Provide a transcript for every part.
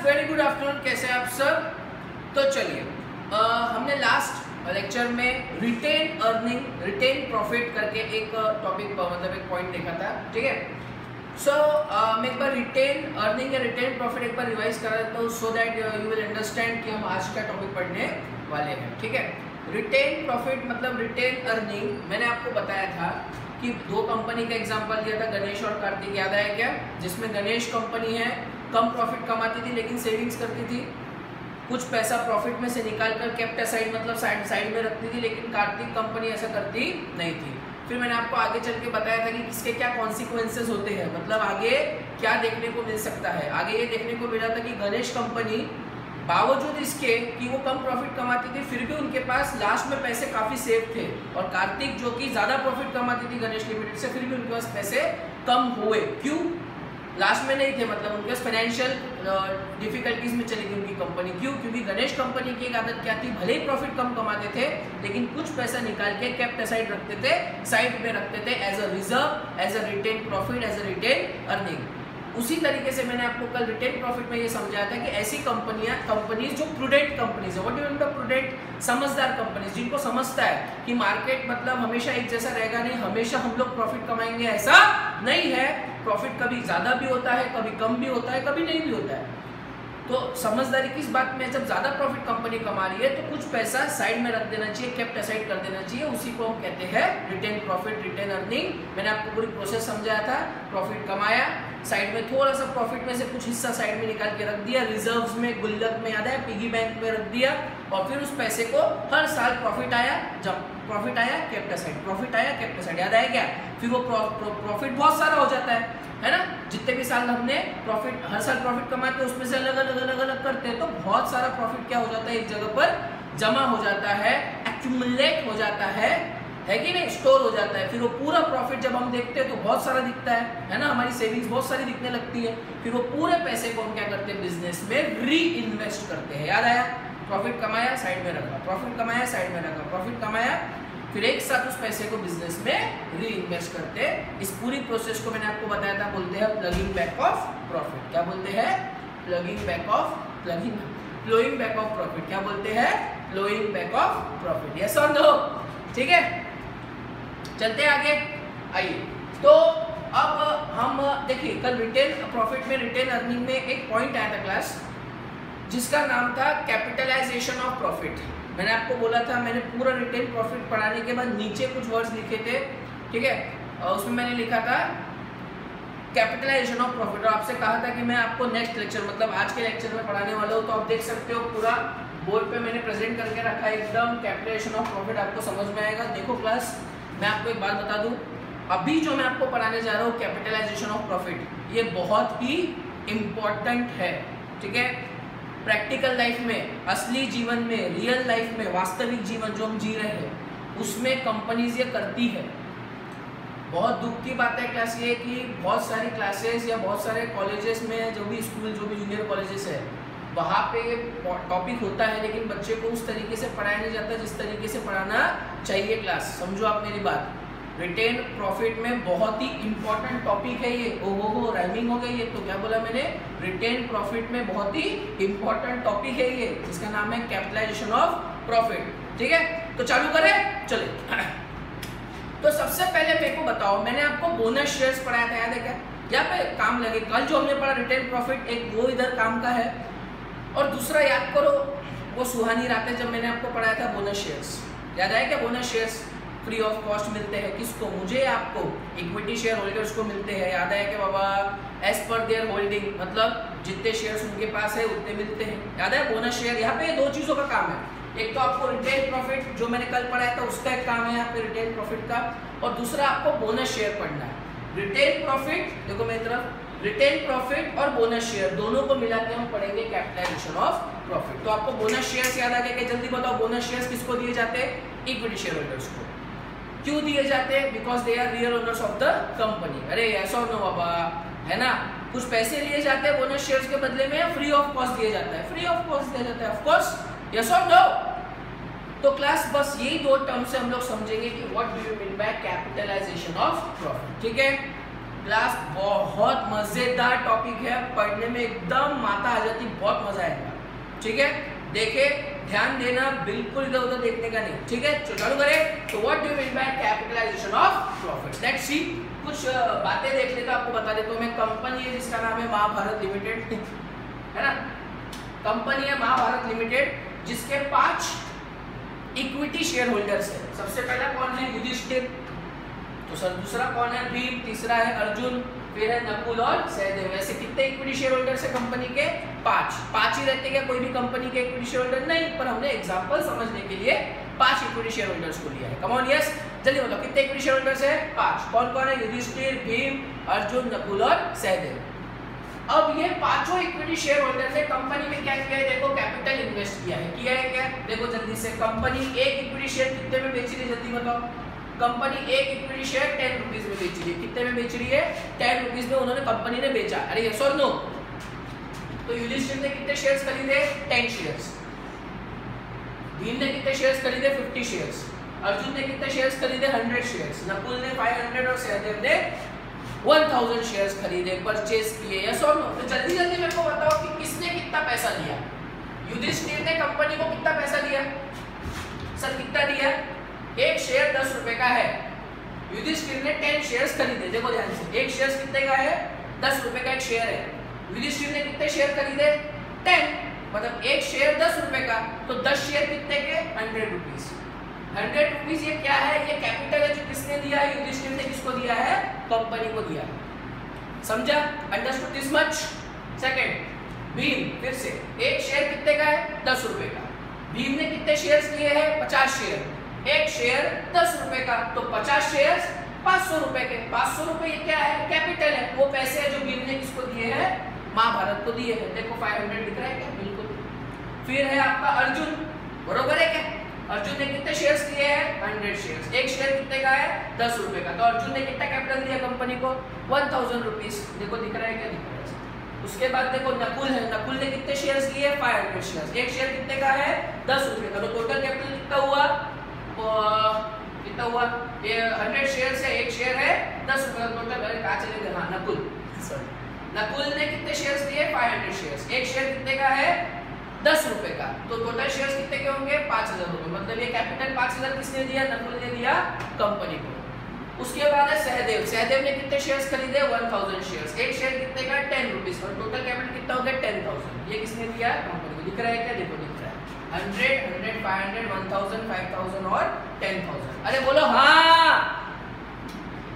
Very good afternoon. कैसे आप सब? तो चलिए, हमने लास्ट लेक्चर में रिटेन अर्निंग, रिटेन प्रॉफिट करके एक टॉपिक मतलब एक पॉइंट देखा था, ठीक है। सो मैं एक बार रिटेन अर्निंग या रिटेन प्रॉफिट एक बार रिवाइज करा देता हूँ, so that you will understand कि हम आज का टॉपिक पढ़ने वाले हैं, ठीक है। रिटेन प्रॉफिट मतलब रिटेन अर्निंग। मैंने आपको बताया था कि दो कंपनी का एग्जांपल दिया था, गणेश और कार्तिक, याद आया क्या? जिसमें गणेश कंपनी है, कम प्रॉफिट कमाती थी लेकिन सेविंग्स करती थी, कुछ पैसा प्रॉफिट में से निकाल कर केप्ट असाइड मतलब साइड में रखती थी, लेकिन कार्तिक कंपनी ऐसा करती नहीं थी। फिर मैंने आपको आगे चल के बताया था कि इसके क्या कॉन्सिक्वेंसेस होते हैं, मतलब आगे क्या देखने को मिल सकता है। आगे ये देखने को मिला था कि गणेश कंपनी बावजूद इसके कि वो कम प्रॉफिट कमाती थी, फिर भी उनके पास लास्ट में पैसे काफ़ी सेफ थे, और कार्तिक जो कि ज़्यादा प्रॉफिट कमाती थी गणेश लिमिटेड से, फिर भी उनके पास पैसे कम हुए। क्यों? लास्ट में नहीं थे, मतलब उनके पास फाइनेंशियल डिफिकल्टीज में चली गई उनकी कंपनी। क्यों? क्योंकि गणेश कंपनी की एक आदत क्या थी, भले ही प्रॉफिट कम कमाते थे लेकिन कुछ पैसा निकाल के केप्ट असाइड रखते थे, साइड में रखते थे as a reserve, as a retain profit, as a retain earning. उसी तरीके से मैंने आपको कल रिटेन प्रॉफिट में ये समझाया था कि ऐसी कंपनीज जो प्रूडेंट कंपनीज है, what do you mean bye prudent? समझदार कंपनीज, जिनको समझता है कि मार्केट मतलब हमेशा एक जैसा रहेगा नहीं, हमेशा हम लोग प्रॉफिट कमाएंगे ऐसा नहीं है। प्रॉफिट कभी ज़्यादा भी होता है, कभी कम भी होता है, कभी नहीं भी होता है। तो समझदारी किस बात में? जब ज़्यादा प्रॉफिट कंपनी कमा रही है तो कुछ पैसा साइड में रख देना चाहिए, केप्ट असाइड कर देना चाहिए, उसी को हम कहते हैं रिटेन प्रॉफिट, रिटेन अर्निंग। मैंने आपको पूरी प्रोसेस समझाया था। प्रॉफिट कमाया, साइड में थोड़ा सा प्रॉफिट में से कुछ हिस्सा साइड में निकाल के रख दिया, रिजर्व्स में, गुल्लक में, याद है, पिगी बैंक में रख दिया, और फिर उस पैसे को हर साल प्रॉफिट आया, जब प्रॉफिट आया केप्ट असाइड, प्रॉफिट आया केप्ट असाइड, याद आया क्या? फिर वो प्रॉफिट बहुत सारा हो जाता है ना। जितने भी साल हमने प्रॉफिट, हर साल प्रॉफिट कमाते हैं, उसमें से अलग अलग करते हैं, तो बहुत सारा प्रॉफिट क्या हो जाता है, एक जगह पर जमा हो जाता है, एक्यूमुलेट हो जाता है कि नहीं, स्टोर हो जाता है। फिर वो पूरा प्रॉफिट जब हम देखते हैं तो बहुत सारा दिखता है ना, हमारी सेविंग्स बहुत सारी दिखने लगती है। फिर वो पूरे पैसे को हम क्या करते हैं, बिजनेस में री इन्वेस्ट करते हैं। याद आया? प्रॉफिट कमाया, साइड में रखा, प्रॉफिट कमाया, साइड में रखा, प्रॉफिट कमाया, फिर एक साथ उस पैसे को बिजनेस में री इन्वेस्ट करते हैं। इस पूरी प्रोसेस को मैंने आपको बताया था, बोलते हैं प्लगिंग बैक ऑफ प्रॉफिट। क्या बोलते हैं? Ploughing back of flowing back of profit. क्या बोलते हैं? Flowing back of profit. Yes और नो? ठीक है, चलते हैं आगे। आइए, तो अब हम देखिए, कल रिटेन प्रॉफिट में, रिटेन अर्निंग में एक पॉइंट आया था क्लास, जिसका नाम था कैपिटलाइजेशन ऑफ प्रॉफिट। मैंने आपको बोला था, मैंने पूरा रिटेन प्रॉफिट पढ़ाने के बाद नीचे कुछ वर्ड्स लिखे थे, ठीक है, उसमें मैंने लिखा था कैपिटलाइजेशन ऑफ प्रॉफिट, और आपसे कहा था कि मैं आपको नेक्स्ट लेक्चर मतलब आज के लेक्चर में पढ़ाने वाला हूँ। तो आप देख सकते हो पूरा बोर्ड पे मैंने प्रेजेंट करके रखा है, एकदम कैपिटलाइजेशन ऑफ प्रॉफिट आपको समझ में आएगा। देखो क्लास, मैं आपको एक बात बता दूं, अभी जो मैं आपको पढ़ाने जा रहा हूँ कैपिटलाइजेशन ऑफ प्रॉफिट, ये बहुत ही इम्पोर्टेंट है, ठीक है। प्रैक्टिकल लाइफ में, असली जीवन में, रियल लाइफ में, वास्तविक जीवन जो हम जी रहे हैं, उसमें कंपनीज ये करती है। बहुत दुख की बात है क्लास ये कि बहुत सारी क्लासेस या बहुत सारे कॉलेजेस में, जो भी स्कूल, जो भी जूनियर कॉलेजेस है, वहाँ पे टॉपिक होता है लेकिन बच्चे को उस तरीके से पढ़ाया नहीं जाता जिस तरीके से पढ़ाना चाहिए। क्लास समझो आप मेरी बात। रिटेन प्रॉफिट में बहुत ही इंपॉर्टेंट टॉपिक है ये। ओहो, राइमिंग हो गई ये तो। क्या बोला मैंने? रिटेन प्रॉफिट में बहुत ही इंपॉर्टेंट टॉपिक है ये, जिसका नाम है कैपिटलाइजेशन ऑफ प्रॉफिट, ठीक है। तो चालू करें, चले। तो सबसे पहले मेरे को बताओ, मैंने आपको बोनस शेयर्स पढ़ाया था, याद है क्या? यहाँ पे काम लगे। कल जो हमने पढ़ा रिटेन प्रॉफिट, एक वो इधर काम का है, और दूसरा याद करो वो सुहानी रातें जब मैंने आपको पढ़ाया था बोनस शेयर्स, याद आया क्या? Bonus shares free of cost मिलते हैं, किसको? मुझे, आपको, इक्विटी शेयर होल्डर्स को मिलते हैं। याद आया क्या बाबा? एज पर देयर होल्डिंग, मतलब जितने शेयर्स उनके पास है उतने मिलते हैं। याद है? Bonus share. यहाँ पे दो चीज़ों का काम है, एक तो आपको रिटेन प्रॉफिट जो मैंने कल पढ़ाया था उसका एक काम है यहाँ पे रिटेन प्रॉफिट का, और दूसरा आपको बोनस शेयर पढ़ना है। रिटेन प्रॉफिट, देखो मेरी तरफ, रिटेन प्रॉफिट और बोनस शेयर दोनों को मिला के हम पढ़ेंगे कैपिटलाइजेशन ऑफ प्रॉफिट। तो आपको बोनस शेयर्स याद आ गया क्या? जल्दी बताओ, बोनस शेयर्स किसको दिए जाते हैं? इक्विटी शेयर होल्डर्स को। क्यों दिए जाते हैं? Because they are real owners of the company. अरे ऐसा नो बाबा, है ना? कुछ पैसे लिए जाते हैं बोनस शेयर्स के बदले में, या फ्री ऑफ कॉस्ट दिया जाता है? फ्री ऑफ कॉस्ट दिया जाता है, ऑफ कोर्स। यस और नो? तो क्लास बस यही दो टर्म से हम लोग समझेंगे कि what do you mean by capitalization of profit, ठीक है। क्लास बहुत मजेदार टॉपिक है, पढ़ने में एकदम माता आ जाती, बहुत मजा आएगा। ठीक है, देखे, ध्यान देना, बिल्कुल इधर उधर देखने का नहीं। ठीक है, चालू करें। तो what do you mean by capitalization of profit? Let's see, कुछ बातें देख लेते आपको बता देता हूँ मैं। कंपनी है जिसका नाम है महाभारत लिमिटेड, है ना, कंपनी है महाभारत लिमिटेड, जिसके 5 इक्विटी शेयर होल्डर्स है। सबसे पहला कौन है? युधिष्ठिर। तो सर दूसरा कौन है? भीम। तीसरा है अर्जुन, फिर है नकुल और सहदेव। ऐसे कितने इक्विटी शेयर होल्डर्स है कंपनी के? 5 ही रहते क्या कोई भी कंपनी के इक्विटी शेयर होल्डर? नहीं, पर हमने एग्जांपल समझने के लिए 5 इक्विटी शेयर होल्डर्स को लिया है। कम ऑन, यस, जल्दी बताओ कितने इक्विटी शेयर होल्डर्स है? 5। कौन कौन है? युधिष्ठिर, भीम, अर्जुन, नकुल और सहदेव। अब ये 5 इक्विटी शेयर होल्डर ने कंपनी में क्या किया है? देखो, कैपिटल इन्वेस्ट किया है क्या? देखो जल्दी से, कंपनी एक इक्विटी शेयर कितने में बेच रही है? जल्दी बताओ। कंपनी एक इक्विटी शेयर 10 रुपीज में बेच रही है। कितने में बेच रही है? 10 रुपीज में उन्होंने कंपनी ने बेचा। अरे यस और नो? तो युधिष्ठिर ने कितने शेयर्स खरीदे? 10 शेयर्स। भीम ने कितने शेयर्स खरीदे? 50 शेयर्स। अर्जुन ने कितने शेयर्स खरीदे? 100 शेयर्स। नकुल ने 500 और सहदेव ने 1000 शेयर्स खरीदे, परचेज किए। यस और नो? तो जल्दी जल्दी मेरे को बताओ कि किसने कितना पैसा लिया? युधिष्ठिर ने कंपनी को कितना पैसा दिया? सर कितना दिया? एक शेयर 10 रुपए का है। युधिष्ठिर ने 10 शेयर्स खरीदे। देखो ध्यान से, एक शेयर कितने का है? 10 रुपए का एक शेयर है। युधिष्ठिर ने कितने शेयर खरीदे? 10, मतलब एक शेयर 10 रुपए का, तो 10 शेयर कितने के? 100 रुपीज। 100 रुपीज ये क्या है? ये कैपिटल है जो किसने दिया है? युधिष्ठिर ने किसको दिया है? कंपनी को दिया है। समझा? Understood this much? Second, Bhim, फिर से एक शेयर कितने का है? 10 रुपए का। भीम ने कितने शेयर्स लिए हैं? 50 शेयर। एक शेयर 10 रुपए का, तो 50 शेयर्स 500 रुपए के। 500 रुपए ये क्या है? कैपिटल है। वो पैसे है जो भीम ने किसको दिए हैं? महाभारत को दिए हैं। देखो 500 दिख रहा है क्या? बिल्कुल। फिर है आपका अर्जुन, बरोबर है क्या? अर्जुन ने कितने शेयर्स लिए हैं? 100 शेयर्स। एक शेयर कितने का है? 10 रुपए का, तो अर्जुन ने कितना कैपिटल दिया कंपनी को? 1000 रुपीज। देखो दिख रहा है क्या? दिख रहा है। उसके बाद देखो नकुल है, नकुल ने कितने शेयर्स लिए? 500 शेयर्स। एक शेयर कितने का है? 10 रुपए का, तो टोटल कैपिटल कितना हुआ? कितना हुआ? ये 100 शेयर्स है, एक शेयर है 10 रुपए, टोटल कहाँ चले गए? हाँ, नकुल, सॉरी, नकुल ने कितने शेयर्स दिए? 500 शेयर्स। एक शेयर कितने का है? 10 रुपए का, तो टोटल शेयर्स कितने के होंगे? 5000 रुपए। मतलब ये कैपिटल 5000 किसने दिया? नकुल ने दिया कंपनी को। उसके बाद है सहदेव। सहदेव ने कितने शेयर्स खरीदे? 1000 शेयर्स। एक शेयर कितने का? 10 रुपीज, और टोटल कैपिटल कितना हो गया? 10000। ये किसने दिया? कंपनी को। दिख रहा है क्या? देखो दिख रहा है, 100, 100, 500, 1000, 5000 और 10000। अरे बोलो हाँ।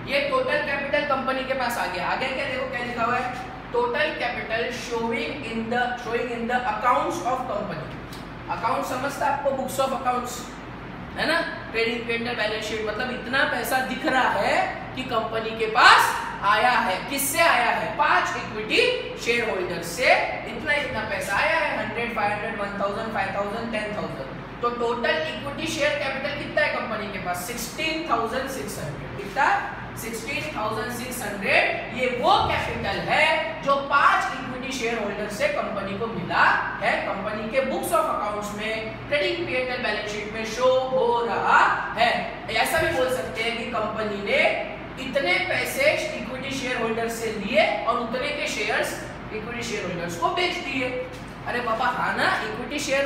ये टोटल कैपिटल कंपनी के पास आ गया। आगे क्या? देखो क्या लिखा हुआ है? Total capital showing in the accounts of company. Account समझता आपको? बुक्स ऑफ अकाउंट्स, है ना, ट्रेडिंग पेंडर, बैलेंस शीट। मतलब इतना पैसा दिख रहा है कि कंपनी के पास आया है। किससे आया है? 5 इक्विटी शेयर होल्डर से इतना पैसा आया है। 100, 500, 1000, 5000, 10000। तो टोटल इक्विटी शेयर कैपिटल कितना है कंपनी के पास? 16,600। कितना? 16,600। ये वो कैपिटल है जो 5 इक्विटी शेयर होल्डर से कंपनी को मिला है। कंपनी के बुक्स ऑफ अकाउंट्स में, ट्रेडिंग पीएनएल बैलेंस शीट में शो हो रहा है। ऐसा भी बोल सकते हैं कि कंपनी ने इतने पैसे इक्विटी शेयर होल्डर से लिए और उतने के शेयर्स इक्विटी शेयर होल्डर्स को बेच दिए। अरे बाबा हाँ ना, इक्विटी शेयर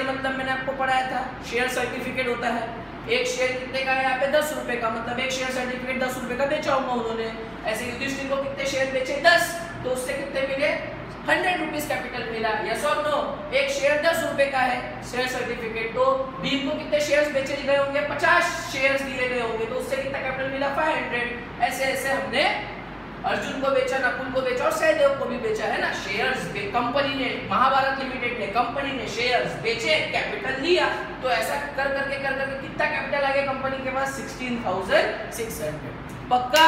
मतलब मैंने आपको पढ़ाया था, शेयर सर्टिफिकेट होता है। एक शेयर कितने का है? यहाँ पे 10 रुपए का, मतलब एक शेयर सर्टिफिकेट 10 रुपए का बेचा होगा उन्होंने। ऐसे युधिष्ठिर को कितने शेयर बेचे? 10, तो उससे कितने मिले? 100 रुपीज कैपिटल मिला। यस और नो? एक शेयर 10 रुपए का है शेयर सर्टिफिकेट, तो भीम को कितने शेयर्स बेचे गए होंगे? 50 शेयर्स दिए गए होंगे, तो उससे कितना कैपिटल मिला? 500। ऐसे ऐसे हमने अर्जुन को बेचा, नकुल को बेचा और सहदेव को भी बेचा, है ना। शेयर्स कंपनी ने, महाभारत लिमिटेड ने, कंपनी ने शेयर्स बेचे, कैपिटल लिया। तो ऐसा कर करके कितना कैपिटल आ गया कंपनी के पास? 16,600। पक्का?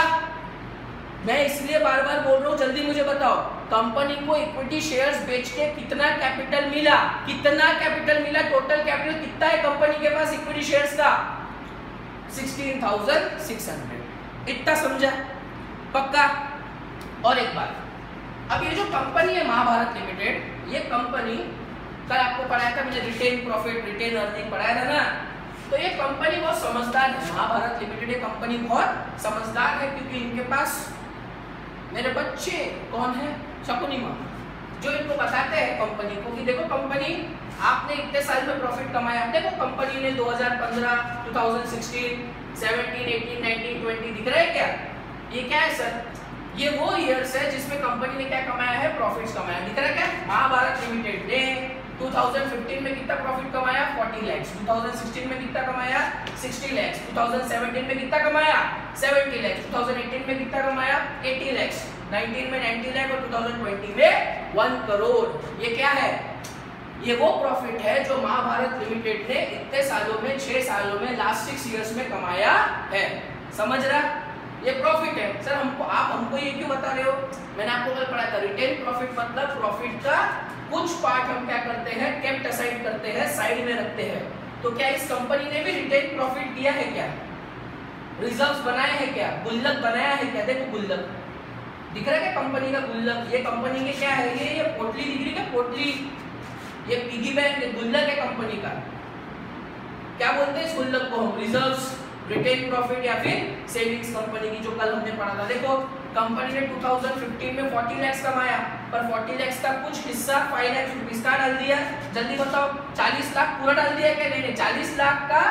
मैं इसलिए बार बार बोल रहा हूँ, जल्दी मुझे बताओ, कंपनी को इक्विटी शेयर्स बेच के कितना कैपिटल मिला? कितना कैपिटल मिला? टोटल कैपिटल कितना है कंपनी के पास इक्विटी शेयर्स का? 16,600। इतना समझा? पक्का? और एक बात, अब ये जो कंपनी है महाभारत लिमिटेड, ये कंपनी कल आपको पढ़ाया था मैंने, रिटेन प्रॉफिट, रिटेन अर्निंग पढ़ाया था ना। तो ये कंपनी बहुत समझदार है, महाभारत लिमिटेड ये कंपनी बहुत समझदार है, क्योंकि इनके पास मेरे बच्चे कौन है? शकुनी मामा, जो इनको बताते हैं कंपनी को कि देखो कंपनी आपने इतने साल में प्रॉफिट कमाया। देखो कंपनी ने 2015, 2016, 17, 18, 19, 20 दिख रहा है क्या? ये क्या है सर? ये वो ईयर्स है जिसमें कंपनी ने क्या कमाया है? प्रॉफिट्स कमाया। दिख रहा है क्या? महाभारत लिमिटेड ने 2015 में कितना प्रॉफिट कमाया? 40 लाख। 2016 में कितना कमाया? 60 लाख। 2017 में कितना कमाया? 70 लाख। 2018 में कितना कमाया? 80 लाख। 19 में 90 लाख और 2020 में 1 करोड़। ये क्या है? ये वो प्रॉफिट है जो महाभारत लिमिटेड ने इतने सालों में, 6 सालों में, लास्ट 6 इयर्स में कमाया है। समझ रहा? ये प्रॉफिट है। सर आप हमको ये क्यों बता रहे हो? मैंने आपको कल पढ़ाया था, रिटेन प्रॉफिट मतलब प्रॉफिट का कुछ पार्ट हम क्या करते हैं? केप्ट असाइड करते हैं, साइड में रखते हैं। तो क्या इस कंपनी ने भी रिटेन प्रॉफिट दिया है क्या? रिजर्व्स बनाए हैं क्या? गुल्लक बनाया है क्या? देखो गुल्लक दिख रहा है क्या? कंपनी का गुल्लक। ये कंपनी के क्या है? ये पोटली दिख रही है? पोटली, ये पिगी बैंक गुल्लक है कंपनी का। क्या बोलते हैं इस गुल्लक को हम? रिजर्व्स, रिटेन प्रॉफिट या फिर सेविंग्स कंपनी की, जो कल हमने पढ़ा था। देखो कंपनी ने 2015 में 40 लाख कमाया, पर 40 लाख का कुछ हिस्सा 5 लाख रुपीस का डाल दिया। जल्दी बताओ 40 लाख पूरा डाल दिया क्या? नहीं, 40 लाख का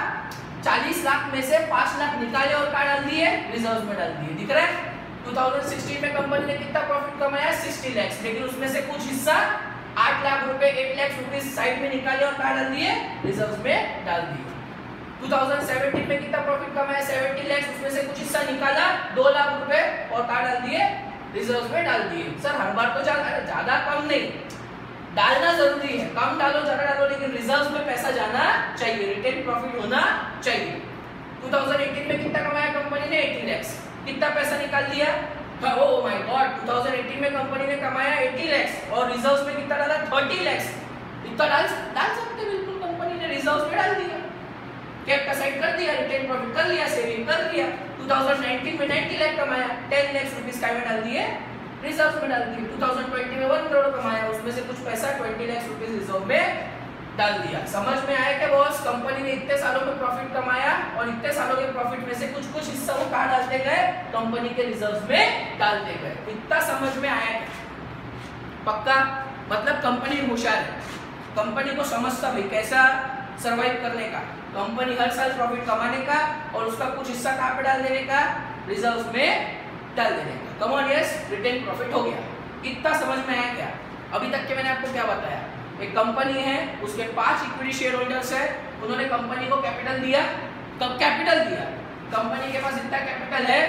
40 लाख में से 5 लाख निकाले और क्या डाल दिए? रिजर्व में डाल दिए। दिख रहा है? 2016 में कंपनी ने कितना प्रॉफिट कमाया? 60 लाख, लेकिन उसमें से कुछ हिस्सा 8 लाख रुपए, 8 लाख रुपीस साइड में निकाले और क्या डाल दिए? रिजर्व में डाल दिए। 2017 में कितना प्रॉफिट कमाया? 70 लाख, उसमें से कुछ हिस्सा निकाला 2 लाख रुपए और क्या डाल दिए? रिजर्व में डाल दिए। सर हर बार तो ज्यादा कम नहीं डालना जरूरी है, कम डालो ज्यादा डालो, लेकिन रिजर्व में पैसा जाना चाहिए, रिटेन प्रॉफिट होना चाहिए। 2018 में कितना कमाया कंपनी ने? 80 लाख। कितना पैसा निकाल दिया? ओह माय गॉड, 2018 में कंपनी ने कमाया 80 लाख और रिजर्व में कितना डाला? 30 लाख। इतना डाल सकते बिल्कुल, कंपनी ने रिजर्व में डाल दिया, कैप असाइड कर दिया, रिटेन प्रॉफिट कर लिया, सेविंग कर लिया। 2019 में 90 लाख कमाया, 10 लाख रुपीस का में डाल दिए, रिजर्व में डाल दिए। 2020 में 1 करोड़ कमाया, उसमें से कुछ पैसा 20 लाख रुपीस रिजर्व में डाल दिया। समझ में आया क्या बॉस? कंपनी ने इतने सालों में प्रॉफिट कमाया और इतने सालों के प्रॉफिट में से कुछ हिस्सा वो कहाँ डालते गए? कंपनी के रिजर्व में डालते गए। इतना समझ में आया? पक्का? मतलब कंपनी होशियार है, कंपनी को समझता भाई कैसा सरवाइव करने का, कंपनी हर साल प्रॉफिट कमाने का और उसका कुछ हिस्सा कहाँ पे डाल देने का? रिजर्व में डाल देने का। Come on yes, retain profit हो गया। इतना समझ में आया क्या? अभी तक के मैंने आपको क्या बताया? एक कंपनी है, उसके 5 इक्विटी शेयर होल्डर्स है, उन्होंने कंपनी को कैपिटल दिया। कब कैपिटल दिया? कंपनी के पास इतना कैपिटल है,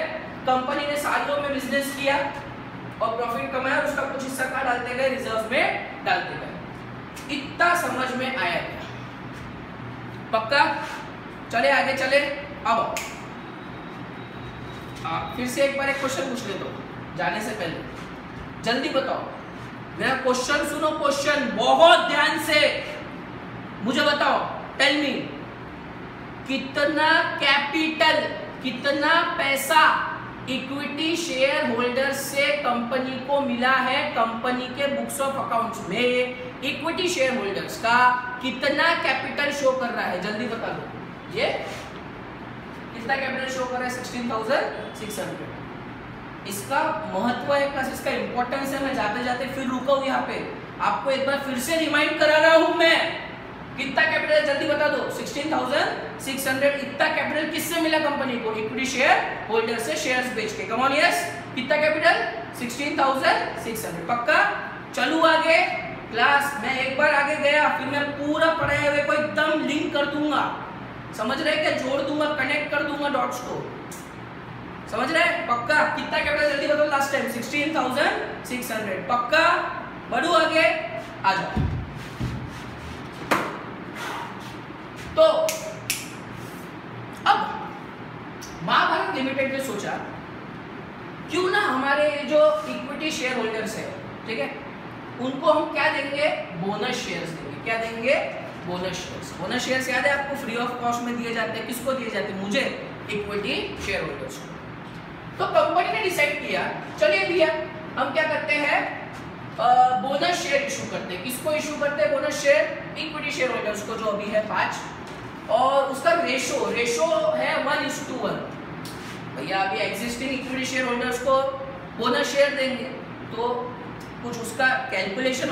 कंपनी ने सालों में बिजनेस किया और प्रॉफिट कमाया, उसका कुछ हिस्सा कहाँ डालते गए? रिजर्व में डालते गए। इतना समझ में आया क्या? पक्का? चले आगे चले। अब फिर से एक बार एक क्वेश्चन पूछ ले दो जाने से पहले, जल्दी बताओ। मेरा क्वेश्चन सुनो, क्वेश्चन बहुत ध्यान से मुझे बताओ। टेल मी, कितना कैपिटल, कितना पैसा इक्विटी शेयर होल्डर से कंपनी को मिला है? कंपनी के बुक्स ऑफ अकाउंट्स में इक्विटी शेयर होल्डर्स का कितना कैपिटल शो कर रहा है? जल्दी बता दो। ये कितना कैपिटल शो कर रहा है? 16,600। इसका महत्व है प्लस इसका इंपॉर्टेंस है। मैं जाते जाते फिर रुका हूं यहाँ पे, आपको एक बार फिर से रिमाइंड करा रहा हूं मैं। कितना कैपिटल? जल्दी बता दो। 16,600। इतना कैपिटल किससे मिला कंपनी को? इक्विटी शेयर होल्डर से शेयर्स बेच के। कम ऑन यस, कितना कैपिटल? 16,600। पक्का? चलू आगे क्लास। मैं एक बार आगे गया फिर मैं पूरा पढ़ाए हुए को एकदम लिंक कर दूंगा। समझ रहे क्या? जोड़ दूंगा, कनेक्ट कर दूंगा डॉट्स को। समझ रहे? पक्का? कितना कैपिटल? जल्दी बताओ। Last time 16,600। पक्का? बढ़ू आगे, आ जाओ। तो अब महाभारत लिमिटेड ने सोचा क्यों ना हमारे जो इक्विटी शेयर होल्डर्स है, ठीक है, उनको हम क्या देंगे? बोनस शेयर्स देंगे। क्या देंगे? Bonus shares. बोनस शेयर्स याद है आपको? फ्री ऑफ कॉस्ट में दिए जाते हैं। किसको दिए जाते हैं? मुझे, इक्विटी शेयर होल्डर्स को। तो कंपनी ने डिसाइड किया, चलिए भैया हम क्या करते हैं? बोनस शेयर इशू करते हैं। किसको इशू करते हैं bonus share? Equity share holders को, जो अभी है 5, और उसका रेशो है 1:1। भैया अभी एग्जिस्टिंग इक्विटी शेयर होल्डर्स को बोनस शेयर देंगे तो कुछ उसका कैलकुलेशन